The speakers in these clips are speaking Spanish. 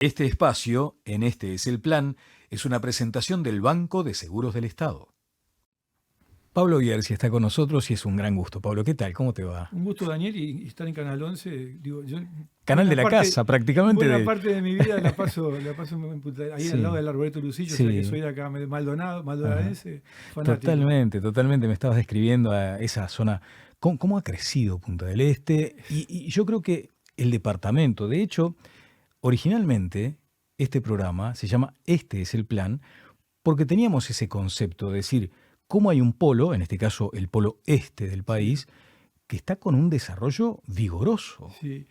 Este espacio, en Este es el Plan, es una presentación del Banco de Seguros del Estado. Pablo Bierzi está con nosotros y es un gran gusto. Pablo, ¿qué tal? ¿Cómo te va? Un gusto, Daniel, y estar en Canal 11. Digo, yo Canal de la casa, prácticamente. buena parte de mi vida la paso ahí Sí, al lado del Arboreto Lucillo, o sea que sí. soy de acá, de Maldonado, Ajá. maldonadense, fanático. Totalmente. Me estabas describiendo a esa zona. ¿Cómo ha crecido Punta del Este? Y yo creo que el departamento, de hecho, originalmente este programa se llama Este es el Plan porque teníamos ese concepto de decir cómo hay un polo, en este caso el polo este del Sí, país, que está con un desarrollo vigoroso. sí.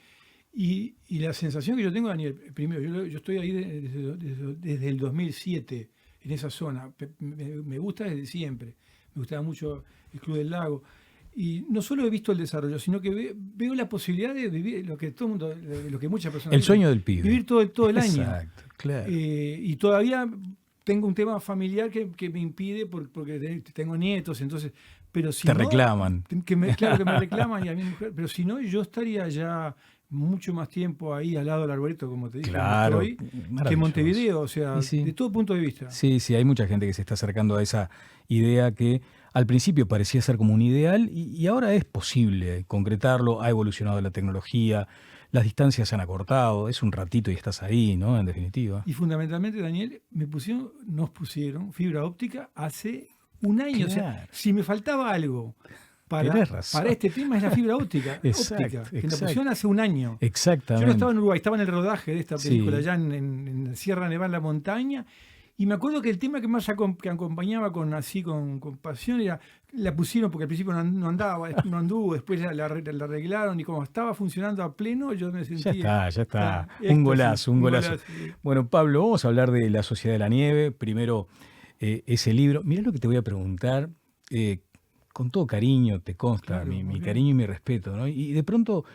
Y la sensación que yo tengo, Daniel, primero, yo estoy ahí desde el 2007, en esa zona. Me gusta desde siempre. Me gustaba mucho el Club del Lago. Y no solo he visto el desarrollo, sino que veo la posibilidad de vivir lo que todo el mundo, lo que muchas personas El dicen, sueño del pibe. vivir todo el año. Exacto, claro. Y todavía tengo un tema familiar que me impide porque tengo nietos, entonces, pero si Te no, reclaman. claro que me reclaman y a mi mujer, pero si no, yo estaría ya mucho más tiempo ahí al lado del arboreto, como te dije, donde Claro, estoy, que maravilloso. Montevideo, o sea, Y sí. de todo punto de vista. Sí, hay mucha gente que se está acercando a esa idea que al principio parecía ser como un ideal y ahora es posible concretarlo, ha evolucionado la tecnología, las distancias se han acortado, es un ratito y estás ahí, ¿no? En definitiva. Y fundamentalmente, Daniel, nos pusieron fibra óptica hace un año. O sea, Claro. si me faltaba algo para Tenés razón. este tema es la fibra óptica, Exacto, que nos pusieron hace un año. Yo no Exactamente. estaba en Uruguay, estaba en el rodaje de esta película, Sí. allá en Sierra Nevada, en la montaña, y me acuerdo que el tema que más que acompañaba con pasión era, la pusieron porque al principio no anduvo, después la arreglaron y como estaba funcionando a pleno, yo me sentía... Ya está. éxtasis, Un golazo. sí. Bueno, Pablo, vamos a hablar de La Sociedad de la Nieve. Primero, ese libro. Mirá lo que te voy a preguntar. Con todo cariño, te consta, Claro, mi ok. cariño y mi respeto, ¿no? Y de pronto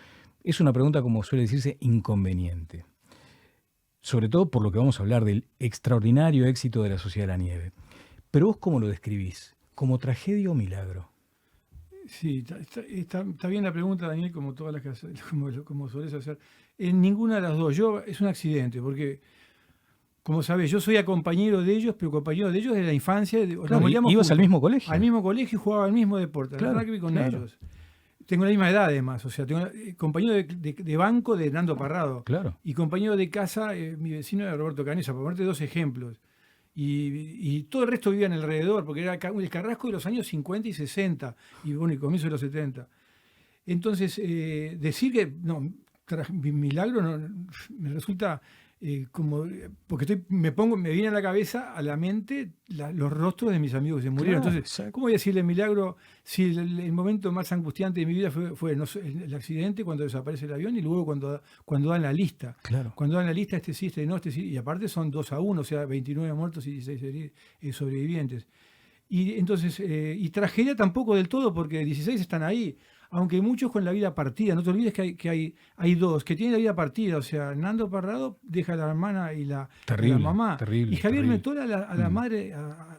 es una pregunta, como suele decirse, inconveniente. Sobre todo por lo que vamos a hablar del extraordinario éxito de La Sociedad de la Nieve. Pero vos, ¿cómo lo describís? ¿Como tragedia o milagro? Sí, está bien la pregunta, Daniel, como todas las que como solés hacer. En ninguna de las dos. Es un accidente, porque, como sabés, yo soy compañero de ellos, pero compañero de ellos desde la infancia. Nos Claro, molíamos ibas al juntos, mismo colegio. al mismo colegio y jugaba al mismo deporte, al Claro, rugby con claro. ellos. Tengo la misma edad, además. O sea, tengo compañero de banco de Nando Parrado. Claro. Y compañero de casa, mi vecino era Roberto Canesa, por ponerte dos ejemplos. Y todo el resto vivían alrededor, porque era el Carrasco de los años 50 y 60, y bueno, y comienzo de los 70. Entonces, decir que no, milagro me resulta como, porque me viene a la cabeza, a la mente, los rostros de mis amigos que se murieron. Claro, Entonces, exacto. ¿cómo voy a decirle milagro si el momento más angustiante de mi vida fue no sé, el accidente cuando desaparece el avión y luego cuando dan la lista? Claro. Cuando dan la lista, este sí, este no, este sí, y aparte son 2-1, o sea, 29 muertos y 16 sobrevivientes. Y entonces, y tragedia tampoco del todo, porque 16 están ahí, aunque muchos con la vida partida. No te olvides que hay dos que tienen la vida partida, o sea, Nando Parrado deja a la hermana y la mamá. Terrible. Y Javier terrible. Metol a la madre, a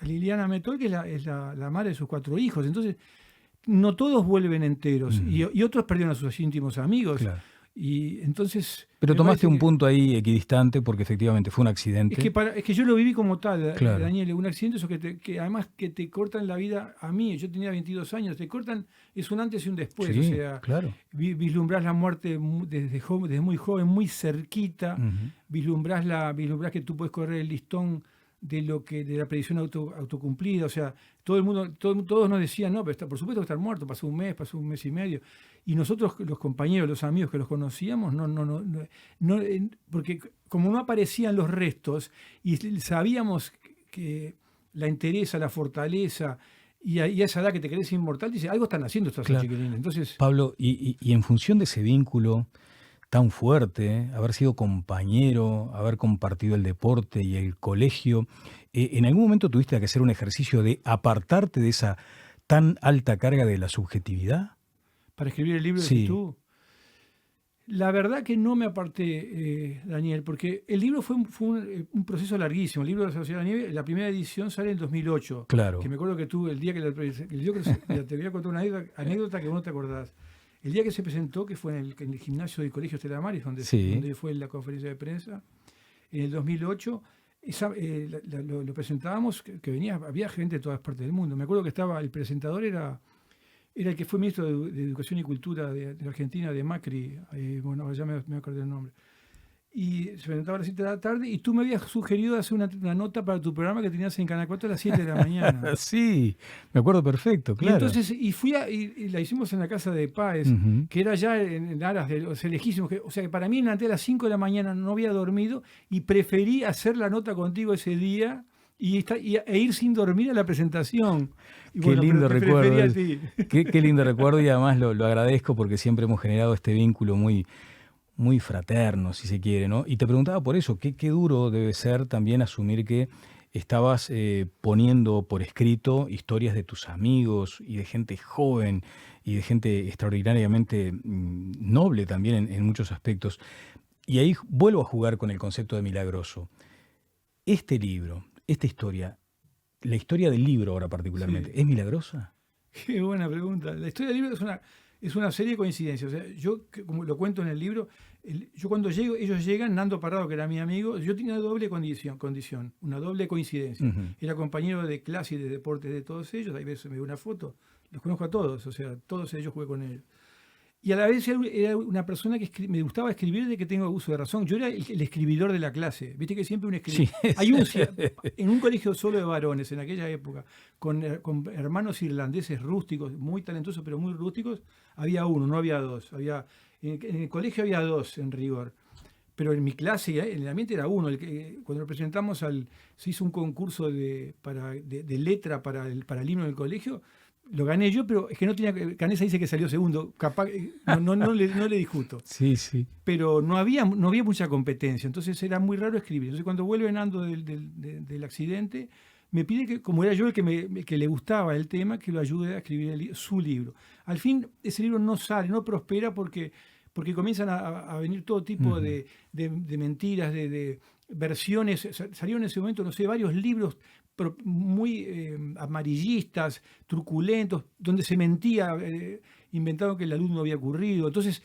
Liliana Metol, que es la madre de sus 4 hijos. Entonces, no todos vuelven enteros, y otros perdieron a sus íntimos amigos. Claro. Y entonces... Pero me tomaste parece un punto ahí equidistante porque efectivamente fue un accidente. Es que yo lo viví como tal, Claro. Daniel, un accidente eso que además que te cortan la vida a mí. Yo tenía 22 años, te cortan, es un antes y un después. Sí, O sea, claro. vislumbrás la muerte desde muy joven, muy cerquita. Vislumbrás que tú puedes correr el listón de la predicción autocumplida. O sea, todos nos decían, no, pero por supuesto que estar muerto, pasó un mes y medio. Y nosotros, los compañeros, los amigos que los conocíamos, no, porque como no aparecían los restos y sabíamos que la entereza, la fortaleza y a esa edad que te crees inmortal, dice, algo están haciendo estos chiquilines. Entonces, Pablo, y en función de ese vínculo tan fuerte, haber sido compañero, haber compartido el deporte y el colegio, ¿en algún momento tuviste que hacer un ejercicio de apartarte de esa tan alta carga de la subjetividad? Para escribir el libro de Sí. tú. La verdad que no me aparté, Daniel, porque el libro fue un proceso larguísimo. El libro de la Sociedad de la Nieve, la primera edición sale en 2008. Claro. Que me acuerdo que tú, el día que te voy a contar una anécdota que vos no te acordás. el día que se presentó, que fue en el gimnasio del Colegio Estela Maris, donde fue la conferencia de prensa, en el 2008, lo presentábamos, había gente de todas partes del mundo. Me acuerdo que el presentador era el que fue ministro de Educación y Cultura de Argentina, de Macri, bueno, ya me acordé el nombre. Y se presentaba a las 7 de la tarde y tú me habías sugerido hacer una nota para tu programa que tenías en Canal 4 a las 7 de la mañana. Sí, me acuerdo perfecto, claro. Y entonces, y la hicimos en la casa de Páez, que era ya en aras de los lejísimos. O sea, que para mí, a las 5 de la mañana no había dormido y preferí hacer la nota contigo ese día e ir sin dormir a la presentación. Y qué lindo recuerdo. A ti. Qué lindo recuerdo, y además lo agradezco porque siempre hemos generado este vínculo muy fraterno, si se quiere, ¿no? Y te preguntaba por eso, qué duro debe ser también asumir que estabas poniendo por escrito historias de tus amigos y de gente joven y de gente extraordinariamente noble también en muchos aspectos. Y ahí vuelvo a jugar con el concepto de milagroso. Este libro, esta historia, la historia del libro ahora particularmente, ¿es milagrosa? Qué buena pregunta. La historia del libro es una serie de coincidencias. O sea, yo, como lo cuento en el libro, yo cuando ellos llegan, Nando Parrado, que era mi amigo, yo tenía una doble condición, una doble coincidencia. Era compañero de clase y de deportes de todos ellos, ahí ves, me veo una foto, los conozco a todos, o sea, todos ellos jugué con ellos. Y a la vez era una persona que me gustaba escribir de que tengo uso de razón. Yo era el escribidor de la clase. Viste que siempre un escribidor. Sí. En un colegio solo de varones en aquella época, con hermanos irlandeses rústicos, muy talentosos, pero muy rústicos, había uno, no había dos. En el colegio había dos, en rigor. Pero en mi clase, en el ambiente era uno. Cuando lo presentamos, se hizo un concurso de letra para el himno del colegio. Lo gané yo, pero es que no tenía. Canesa dice que salió segundo. Capaz, no le discuto. Sí. Pero no había mucha competencia. Entonces era muy raro escribir. Entonces cuando vuelve Nando del accidente, me pide que, como era yo el que le gustaba el tema, que lo ayude a escribir su libro. Al fin, ese libro no sale, no prospera porque comienzan a venir todo tipo de mentiras, de versiones. Salieron en ese momento, no sé, varios libros muy amarillistas, truculentos, donde se mentía, inventaron que el alumno había ocurrido. Entonces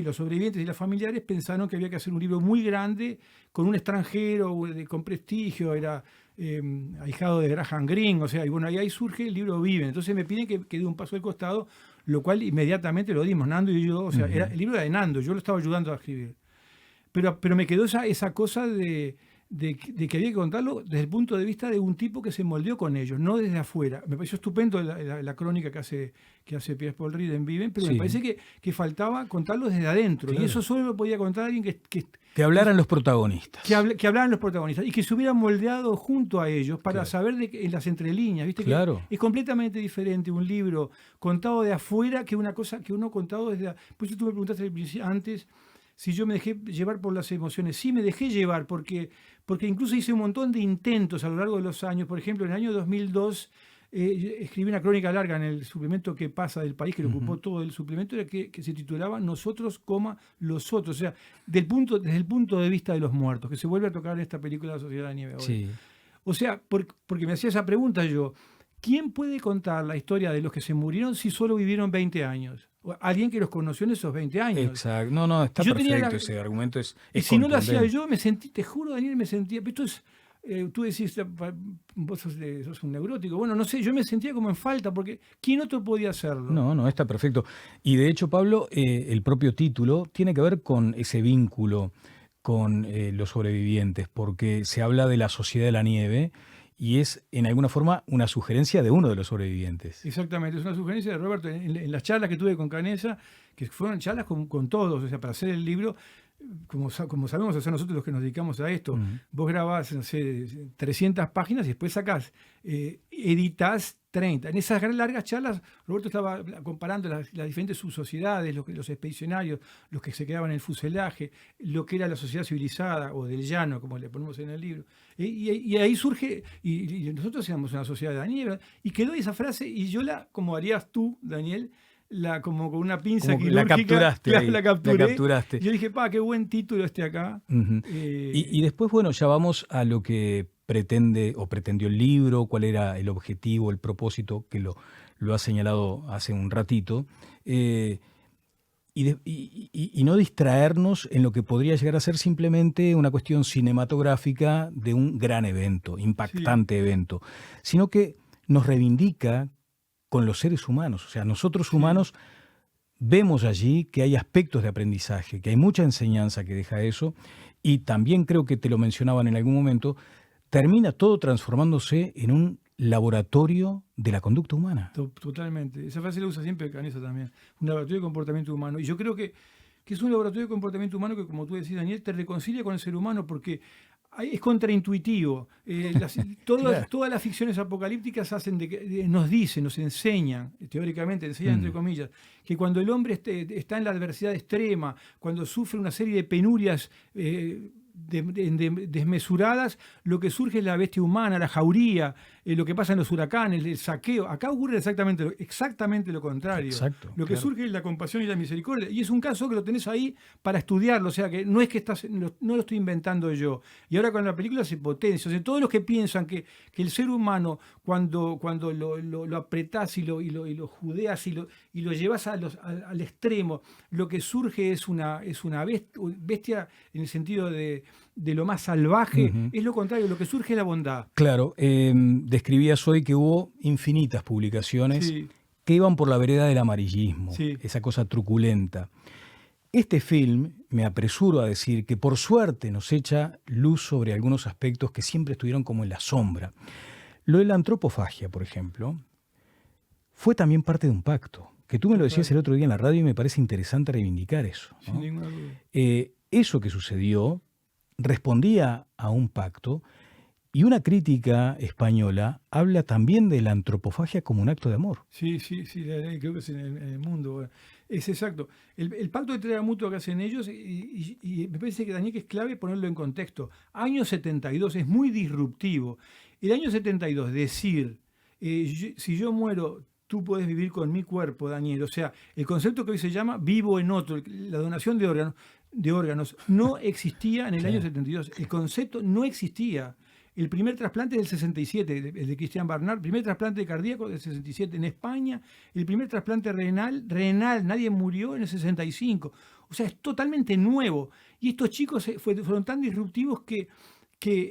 los sobrevivientes y los familiares pensaron que había que hacer un libro muy grande con un extranjero con prestigio, era ahijado de Graham Greene, o sea, y bueno, ahí surge el libro Viven. Entonces me piden que dé un paso al costado, lo cual inmediatamente lo dimos, Nando y yo, o sea, el libro era de Nando, yo lo estaba ayudando a escribir. Pero me quedó esa cosa de que había que contarlo desde el punto de vista de un tipo que se moldeó con ellos, no desde afuera. Me pareció estupendo la crónica que hace Pierre-Paul Ried en Viven, pero me parece que faltaba contarlo desde adentro. Claro. Y eso solo lo podía contar alguien que hablaran los protagonistas. Que hablaran los protagonistas y que se hubieran moldeado junto a ellos para saber en las entrelíneas. ¿Viste? Claro. Que es completamente diferente un libro contado de afuera que una cosa que uno contado desde... Pues tú me preguntaste antes si yo me dejé llevar por las emociones. Sí, me dejé llevar porque incluso hice un montón de intentos a lo largo de los años. Por ejemplo, en el año 2002 escribí una crónica larga en el suplemento Que Pasa del País, que lo ocupó todo el suplemento, era que se titulaba Nosotros, los otros. O sea, desde el punto de vista de los muertos, que se vuelve a tocar en esta película La Sociedad de la Nieve ahora. Sí. O sea, porque me hacía esa pregunta yo. ¿Quién puede contar la historia de los que se murieron si solo vivieron 20 años? Alguien que los conoció en esos 20 años. Exacto. No, está perfecto. Ese argumento es y si no lo hacía yo, me sentí, te juro, Daniel, me sentía... Esto es, tú decís, vos sos un neurótico. Bueno, no sé, yo me sentía como en falta, porque ¿quién otro podía hacerlo? No, está perfecto. Y de hecho, Pablo, el propio título tiene que ver con ese vínculo con los sobrevivientes, porque se habla de la Sociedad de la Nieve, y es, en alguna forma, una sugerencia de uno de los sobrevivientes. Exactamente, es una sugerencia de Roberto. En las charlas que tuve con Canesa, que fueron charlas con todos, o sea, para hacer el libro, como sabemos hacer nosotros los que nos dedicamos a esto, vos grabás, no sé, 300 páginas y después sacás, editás 30. En esas largas charlas, Roberto estaba comparando las diferentes subsociedades, los expedicionarios, los que se quedaban en el fuselaje, lo que era la sociedad civilizada o del llano, como le ponemos en el libro. Y ahí surge, y nosotros éramos una sociedad de la nieve, y quedó esa frase, y yo como harías tú, Daniel, como con una pinza como quirúrgica. La capturaste. Yo dije, qué buen título acá. Y después, bueno, ya vamos a lo que pretende o pretendió el libro, cuál era el objetivo, el propósito que lo has señalado hace un ratito, y no distraernos en lo que podría llegar a ser simplemente una cuestión cinematográfica de un gran evento, impactante evento, sino que nos reivindica con los seres humanos. O sea, nosotros humanos vemos allí que hay aspectos de aprendizaje, que hay mucha enseñanza que deja eso, y también creo que te lo mencionaban en algún momento, termina todo transformándose en un laboratorio de la conducta humana. Totalmente. Esa frase la usa siempre Canessa también. Un laboratorio de comportamiento humano. Y yo creo que es un laboratorio de comportamiento humano que, como tú decís, Daniel, te reconcilia con el ser humano porque es contraintuitivo. Claro. Todas las ficciones apocalípticas hacen nos dicen, nos enseñan, teóricamente, enseñan entre comillas, que cuando el hombre está en la adversidad extrema, cuando sufre una serie de penurias desmesuradas, lo que surge es la bestia humana, la jauría, lo que pasa en los huracanes, el saqueo. Acá ocurre exactamente lo contrario. Exacto, Lo que surge es la compasión y la misericordia. Y es un caso que lo tenés ahí para estudiarlo. O sea, que no es que no lo estoy inventando yo. Y ahora con la película se potencia. O sea, todos los que piensan que el ser humano, cuando lo apretás y lo judeas y lo llevas al extremo, lo que surge es una bestia en el sentido de lo más salvaje, es lo contrario, lo que surge es la bondad. Claro, describías hoy que hubo infinitas publicaciones que iban por la vereda del amarillismo, esa cosa truculenta. Este film, me apresuro a decir, que por suerte nos echa luz sobre algunos aspectos que siempre estuvieron como en la sombra. Lo de la antropofagia, por ejemplo, fue también parte de un pacto, que tú me lo decías el otro día en la radio y me parece interesante reivindicar eso, ¿no? Sin ninguna duda. Eso que sucedió respondía a un pacto, y una crítica española habla también de la antropofagia como un acto de amor. Sí, creo que es en el mundo. Es exacto. El pacto de entrega mutua que hacen ellos, y me parece que Daniel, que es clave ponerlo en contexto. Año 72 es muy disruptivo. El año 72, decir, si yo muero, tú puedes vivir con mi cuerpo, Daniel. O sea, el concepto que hoy se llama vivo en otro, la donación de órganos, no existía en el año 72. El concepto no existía. El primer trasplante del 67, el de Christian Barnard, primer trasplante cardíaco del 67 en España, el primer trasplante renal, nadie murió en el 65. O sea, es totalmente nuevo. Y estos chicos fueron tan disruptivos que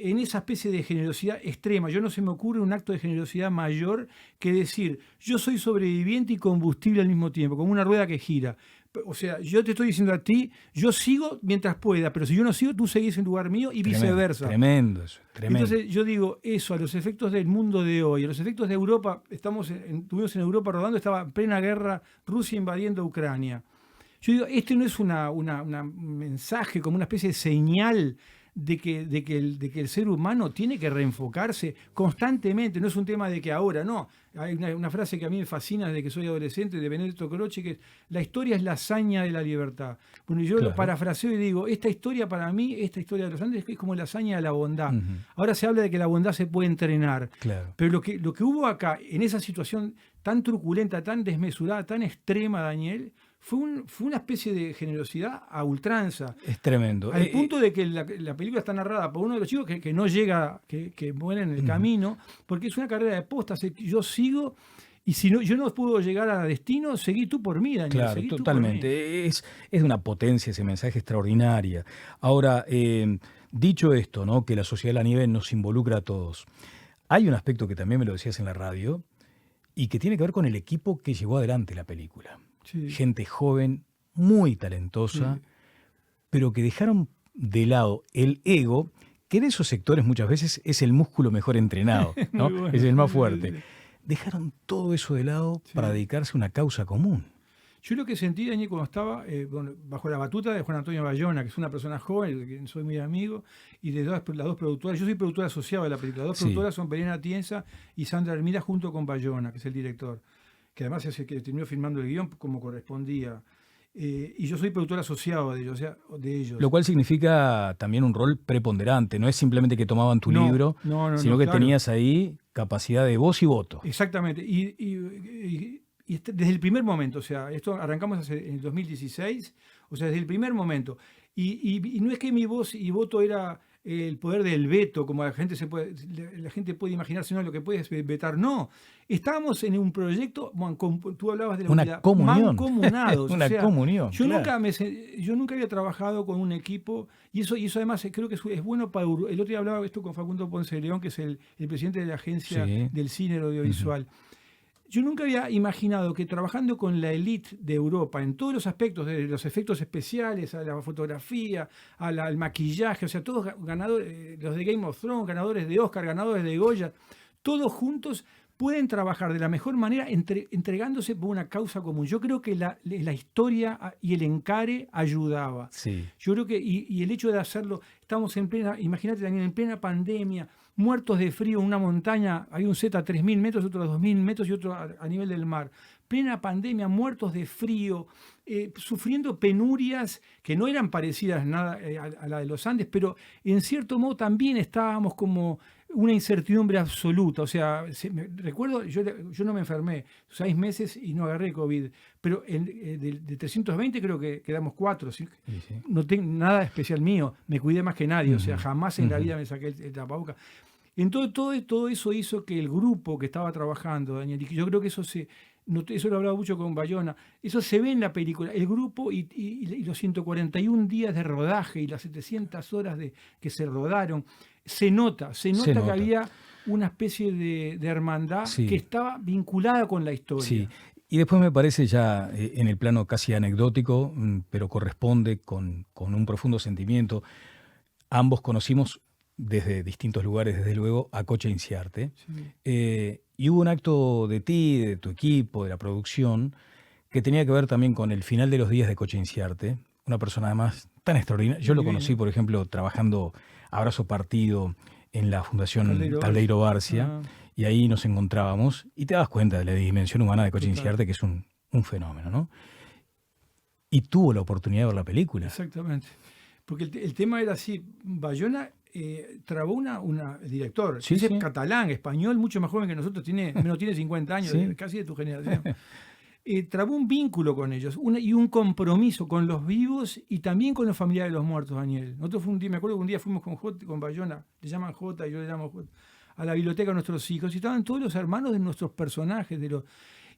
en esa especie de generosidad extrema, yo no se me ocurre un acto de generosidad mayor que decir, yo soy sobreviviente y combustible al mismo tiempo, como una rueda que gira. O sea, yo te estoy diciendo a ti, yo sigo mientras pueda, pero si yo no sigo, tú seguís en lugar mío y viceversa. Tremendo eso, tremendo. Entonces yo digo, eso, a los efectos del mundo de hoy, a los efectos de Europa, estuvimos en Europa rodando, estaba en plena guerra, Rusia invadiendo Ucrania. Yo digo, este no es un mensaje, como una especie de señal de que el ser humano tiene que reenfocarse constantemente, no es un tema de que ahora, no. Hay una frase que a mí me fascina desde que soy adolescente, de Benedetto Croce, que es, la historia es la hazaña de la libertad. Bueno, yo lo parafraseo y digo, esta historia para mí, esta historia de los Andes, es como la hazaña de la bondad. Ahora se habla de que la bondad se puede entrenar, pero lo que hubo acá, en esa situación tan truculenta, tan desmesurada, tan extrema, Daniel, fue una especie de generosidad a ultranza. Es tremendo. Al punto de que la película está narrada por uno de los chicos que no llega, que muere en el camino, porque es una carrera de postas. Yo sigo, y si no, yo no puedo llegar a destino, seguí tú por mí, Daniel. Claro, totalmente. Es una potencia ese mensaje extraordinaria. Ahora, dicho esto, ¿no? Que la Sociedad de la Nieve nos involucra a todos, hay un aspecto que también me lo decías en la radio, y que tiene que ver con el equipo que llevó adelante la película. Gente joven, muy talentosa, pero que dejaron de lado el ego, que en esos sectores muchas veces es el músculo mejor entrenado, ¿no? Bueno, es el más fuerte. Dejaron todo eso de lado para dedicarse a una causa común. Yo lo que sentí, Daniel, cuando estaba bajo la batuta de Juan Antonio Bayona, que es una persona joven, de quien soy muy amigo, y de las dos productoras. Yo soy productor asociado de la película. Las dos productoras son Belén Tienza y Sandra Hermida, junto con Bayona, que es el director, que además es el que terminó filmando el guión como correspondía. Y yo soy productor asociado de ellos. Lo cual significa también un rol preponderante. No es simplemente que tomaban tu libro, sino que tenías ahí capacidad de voz y voto. Exactamente. Y desde el primer momento, o sea, esto arrancamos en el 2016, o sea, desde el primer momento. Y no es que mi voz y voto era el poder del veto, como la gente puede imaginarse, no, lo que puede es vetar. No, estábamos en un proyecto, tú hablabas de la una comunión. Mancomunados. Una comunión. Yo nunca había trabajado con un equipo, y eso además creo que es bueno para Uruguay. El otro día hablaba esto con Facundo Ponce de León, que es el presidente de la Agencia del Cine Audiovisual. Yo nunca había imaginado que trabajando con la élite de Europa en todos los aspectos, desde los efectos especiales, a la fotografía, al maquillaje, o sea, todos ganadores, los de Game of Thrones, ganadores de Oscar, ganadores de Goya, todos juntos pueden trabajar de la mejor manera entregándose por una causa común. Yo creo que la historia y el encare ayudaba. Sí. Yo creo que, y el hecho de hacerlo, estamos en plena, imagínate también, en plena pandemia, muertos de frío en una montaña, hay un set a 3.000 metros, otro a 2.000 metros y otro a nivel del mar. Plena pandemia, muertos de frío, sufriendo penurias que no eran parecidas nada a la de los Andes, pero en cierto modo también estábamos como una incertidumbre absoluta. O sea, recuerdo, yo no me enfermé 6 meses y no agarré COVID, pero de 320 creo que quedamos 4. ¿sí? Sí. No tengo nada especial mío, me cuidé más que nadie, o sea, jamás en la vida me saqué el tapaboca. Entonces, todo eso hizo que el grupo que estaba trabajando, Daniel, y yo creo que eso lo he hablado mucho con Bayona, eso se ve en la película, el grupo y los 141 días de rodaje y las 700 horas que se rodaron, se nota que había una especie de hermandad que estaba vinculada con la historia. Sí. Y después me parece ya en el plano casi anecdótico, pero corresponde con un profundo sentimiento. Ambos conocimos desde distintos lugares, desde luego, a Cocha Inciarte. Sí. Y hubo un acto de ti, de tu equipo, de la producción, que tenía que ver también con el final de los días de Cocha Inciarte. Una persona además tan extraordinaria. Yo lo conocí, por ejemplo, trabajando Abrazo Partido en la Fundación Caldeiro Barcia, y ahí nos encontrábamos, y te das cuenta de la dimensión humana de Cocha Inciarte, que es un fenómeno, ¿no? Y tuvo la oportunidad de ver la película. Exactamente. Porque el tema era así, Bayona trabó el director, es catalán, español, mucho más joven que nosotros, tiene 50 años, casi de tu generación. Trabó un vínculo con ellos y un compromiso con los vivos y también con los familiares de los muertos, Daniel. Nosotros me acuerdo que un día fuimos con Bayona, le llaman Jota y yo le llamo Jota, a la biblioteca de nuestros hijos, y estaban todos los hermanos de nuestros personajes,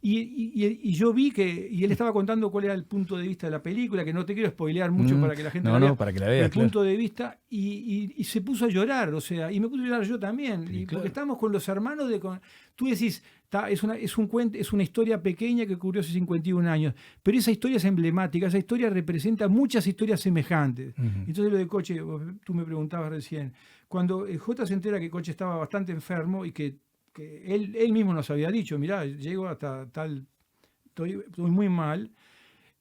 y yo vi y él estaba contando cuál era el punto de vista de la película, que no te quiero spoilear mucho para que la gente la vea, para que la vea, el punto de vista, y se puso a llorar, o sea, y me puse a llorar yo también, porque estábamos con los hermanos tú decís, es una historia pequeña que ocurrió hace 51 años, pero esa historia es emblemática, esa historia representa muchas historias semejantes. Entonces lo de Coche, tú me preguntabas recién, cuando Jota se entera que Coche estaba bastante enfermo y que él mismo nos había dicho, mirá, llego hasta tal, estoy muy mal.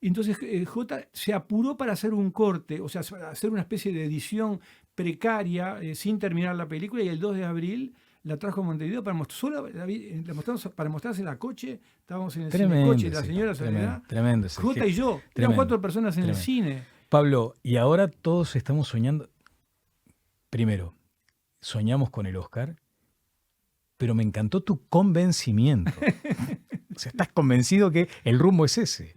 Entonces Jota se apuró para hacer un corte, o sea, para hacer una especie de edición precaria, sin terminar la película, y el 2 de abril la trajo a Montevideo para mostrarse a Coche. Estábamos en el cine Coche, la señora Soledad, Jota y yo, eran 4 personas en el cine. Pablo, y ahora todos estamos soñando, primero, soñamos con el Oscar, pero me encantó tu convencimiento. O sea, estás convencido que el rumbo es ese.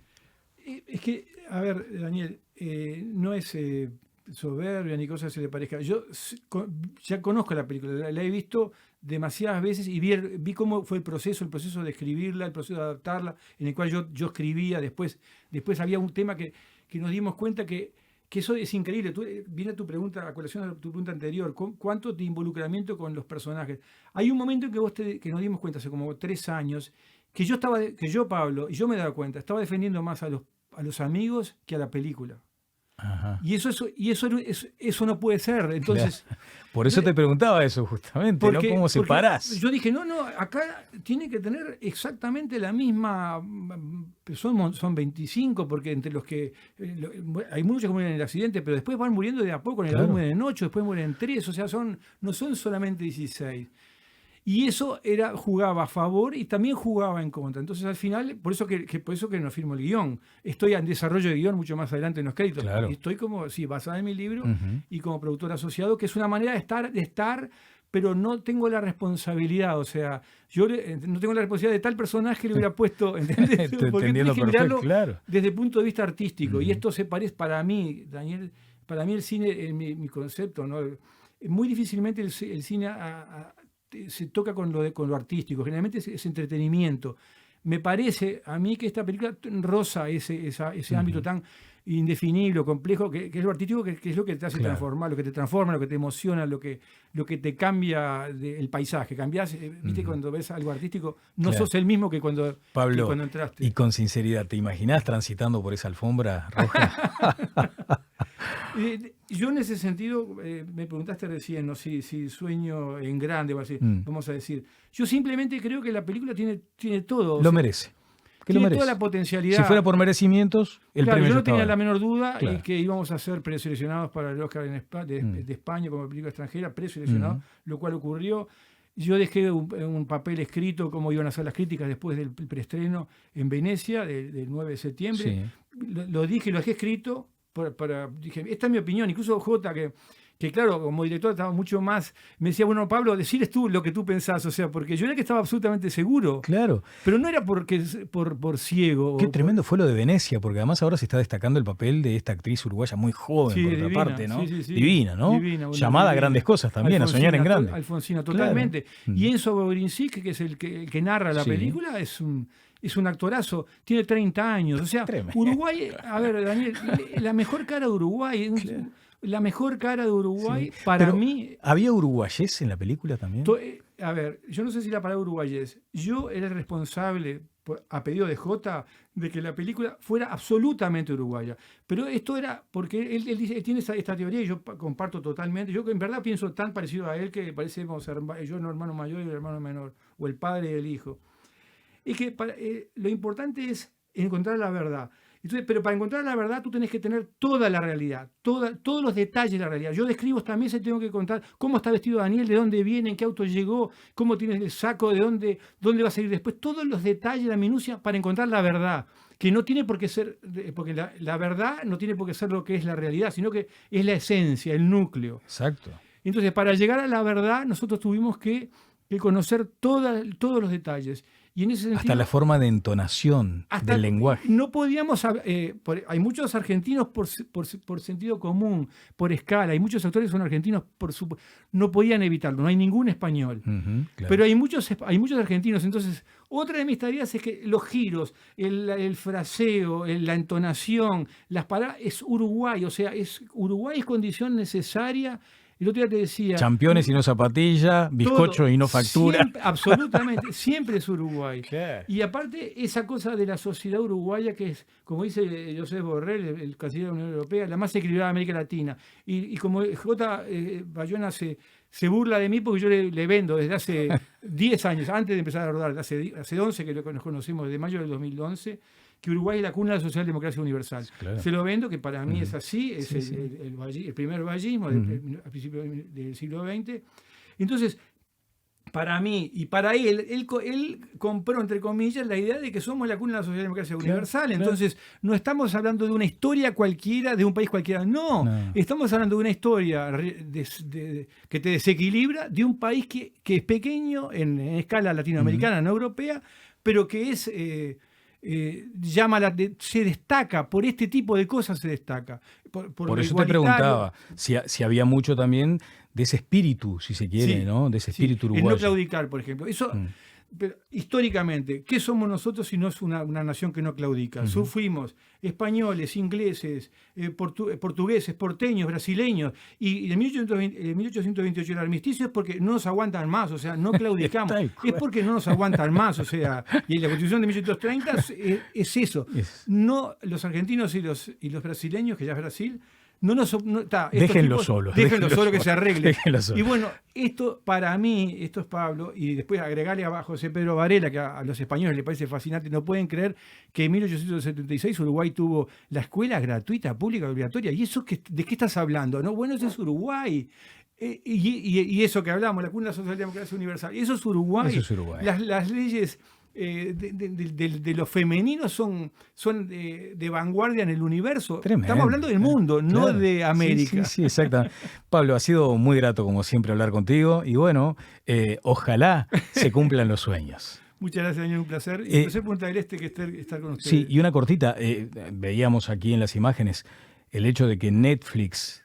Es que, a ver, Daniel, no es soberbia ni cosa que se le parezca. Yo ya conozco la película, la he visto demasiadas veces y vi cómo fue el proceso de escribirla, el proceso de adaptarla, en el cual yo escribía. Después había un tema que nos dimos cuenta que eso es increíble. Viene tu pregunta, a colación de tu pregunta anterior, ¿cuánto de involucramiento con los personajes? Hay un momento en que nos dimos cuenta, hace como 3 años, que yo, Pablo, y yo me daba cuenta, estaba defendiendo más a los amigos que a la película. Ajá. Y eso no puede ser. Entonces, claro. Por eso te preguntaba eso justamente, ¿no? ¿Cómo separás? Yo dije, no, acá tiene que tener exactamente la misma, son 25, porque entre los que, hay muchos que mueren en el accidente, pero después van muriendo de a poco, en el álbum mueren 8, después mueren 3, o sea, no son solamente 16. Y eso jugaba a favor y también jugaba en contra. Entonces, al final, por eso que no firmo el guión. Estoy en desarrollo de guión mucho más adelante en los créditos. Claro. Estoy basada en mi libro y como productor asociado, que es una manera de estar, pero no tengo la responsabilidad. O sea, yo no tengo la responsabilidad de tal personaje que le hubiera puesto, ¿entendés? Porque tienes que mirarlo desde el punto de vista artístico. Y esto se parece, para mí, Daniel, para mí el cine, mi concepto, ¿no? muy difícilmente el cine se toca con lo artístico, generalmente es entretenimiento. Me parece a mí que esta película roza ese ámbito tan indefinible, complejo, que es lo artístico, que es lo que te hace transformar, lo que te transforma, lo que te emociona, lo que te cambia el paisaje. Cambiás, viste, cuando ves algo artístico, no sos el mismo que cuando entraste. Y con sinceridad, ¿te imaginás transitando por esa alfombra roja? Yo en ese sentido, me preguntaste recién, ¿no? si sueño en grande, vamos a decir. Yo simplemente creo que la película tiene todo. Lo merece. Tiene toda la potencialidad. Si fuera por merecimientos, el premio yo no estaba. tenía la menor duda que íbamos a ser preseleccionados para el Oscar de España como película extranjera, preseleccionados, lo cual ocurrió. Yo dejé un papel escrito cómo iban a ser las críticas después del preestreno en Venecia, del 9 de septiembre. Sí. Lo dije, lo dejé escrito. Dije, esta es mi opinión. Incluso Jota, que claro, como director estaba mucho más, me decía, bueno, Pablo, deciles tú lo que tú pensás, o sea, porque yo era que estaba absolutamente seguro. Claro. Pero no era por ciego. Qué tremendo fue lo de Venecia, porque además ahora se está destacando el papel de esta actriz uruguaya muy joven, por otra parte, ¿no? Sí. Divina, ¿no? Divina, llamada a grandes cosas también, Alfonsina, a soñar en grande. Alfonsina, totalmente. Claro. Y Enzo Bogrinsic, que es el que narra la película, es un actorazo, tiene 30 años. O sea, tremendo. Uruguay, a ver, Daniel, la mejor cara de Uruguay. Claro. La mejor cara de Uruguay, para mí... ¿Había uruguayés en la película también? A ver, yo no sé si la palabra uruguayés. Yo era el responsable, a pedido de Jota, de que la película fuera absolutamente uruguaya. Pero esto era porque él tiene esta teoría y yo comparto totalmente. Yo en verdad pienso tan parecido a él que parecemos yo el hermano mayor y el hermano menor, o el padre y el hijo. Es que lo importante es encontrar la verdad. Entonces, pero para encontrar la verdad tú tenés que tener toda la realidad, todos los detalles de la realidad. Yo describo también, se tengo que contar cómo está vestido Daniel, de dónde viene, en qué auto llegó, cómo tiene el saco, de dónde va a salir después. Todos los detalles, la minucia para encontrar la verdad, que no tiene por qué ser, porque la verdad no tiene por qué ser lo que es la realidad, sino que es la esencia, el núcleo. Exacto. Entonces, para llegar a la verdad, nosotros tuvimos que conocer todos los detalles. Y en ese sentido, hasta la forma de entonación del lenguaje. No podíamos... hay muchos argentinos por sentido común, por escala. Hay muchos actores que son argentinos, no podían evitarlo. No hay ningún español. Claro. Pero hay muchos argentinos. Entonces, otra de mis tareas es que los giros, el fraseo, la entonación, las palabras, es Uruguay. O sea, Uruguay es condición necesaria. El otro día te decía... Championes y no zapatilla, bizcocho y no factura. Siempre, absolutamente, siempre es Uruguay. ¿Qué? Y aparte, esa cosa de la sociedad uruguaya que es, como dice José Borrell, el canciller de la Unión Europea, la más equilibrada de América Latina. Y como J. Bayona se burla de mí porque yo le vendo desde hace 10 años, antes de empezar a rodar, hace 11 que nos conocimos, desde mayo del 2011, que Uruguay es la cuna de la socialdemocracia universal. Claro. Se lo vendo, que para mí es así, es el primer vallismo a principios del siglo XX. Entonces, para mí y para él compró, entre comillas, la idea de que somos la cuna de la socialdemocracia universal. Entonces, no estamos hablando de una historia cualquiera, de un país cualquiera. No. Estamos hablando de una historia que te desequilibra, de un país que es pequeño en escala latinoamericana, no europea, pero que es... se destaca, por este tipo de cosas se destaca. Por eso te preguntaba si había mucho también de ese espíritu, si se quiere, ¿no? De ese espíritu uruguayo. El no claudicar, por ejemplo. Eso, pero, históricamente, ¿qué somos nosotros si no es una nación que no claudica? Fuimos españoles, ingleses, portugueses, porteños, brasileños, y en 1828 el armisticio es porque no nos aguantan más, o sea, no claudicamos, es porque no nos aguantan más, o sea, y la Constitución de 1830 es eso. No, los argentinos y los brasileños, que ya es Brasil, déjenlo solo que se arregle. Y bueno, esto para mí, esto es Pablo, y después agregarle a José Pedro Varela, que a los españoles les parece fascinante, no pueden creer que en 1876 Uruguay tuvo la escuela gratuita, pública, obligatoria. ¿Y eso de qué estás hablando? ¿No? Bueno, eso es Uruguay. Y eso que hablamos, la cuna de la socialdemocracia universal, eso es Uruguay. Eso es Uruguay. Las leyes... de lo femenino son de vanguardia en el universo. Tremendo. Estamos hablando del mundo, no de América. Sí, exactamente. Pablo, ha sido muy grato como siempre hablar contigo y bueno, ojalá se cumplan los sueños. Muchas gracias, Daniel, un placer. Y un placer Punta del Este estar con ustedes. Sí, y una cortita, veíamos aquí en las imágenes el hecho de que Netflix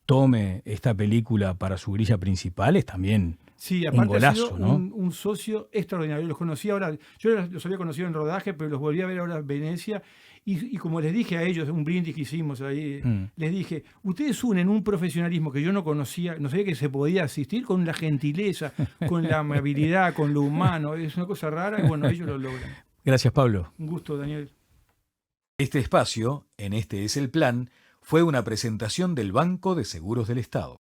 tome esta película para su grilla principal es también Sí, un aparte ha sido golazo, ¿no? un socio extraordinario. Los conocí ahora, yo los había conocido en rodaje, pero los volví a ver ahora en Venecia. Y como les dije a ellos, un brindis que hicimos ahí, les dije, ustedes unen un profesionalismo que yo no conocía, no sabía que se podía asistir, con la gentileza, con la amabilidad, con lo humano. Es una cosa rara y bueno, ellos lo logran. Gracias, Pablo. Un gusto, Daniel. Este espacio, en Este es el Plan, fue una presentación del Banco de Seguros del Estado.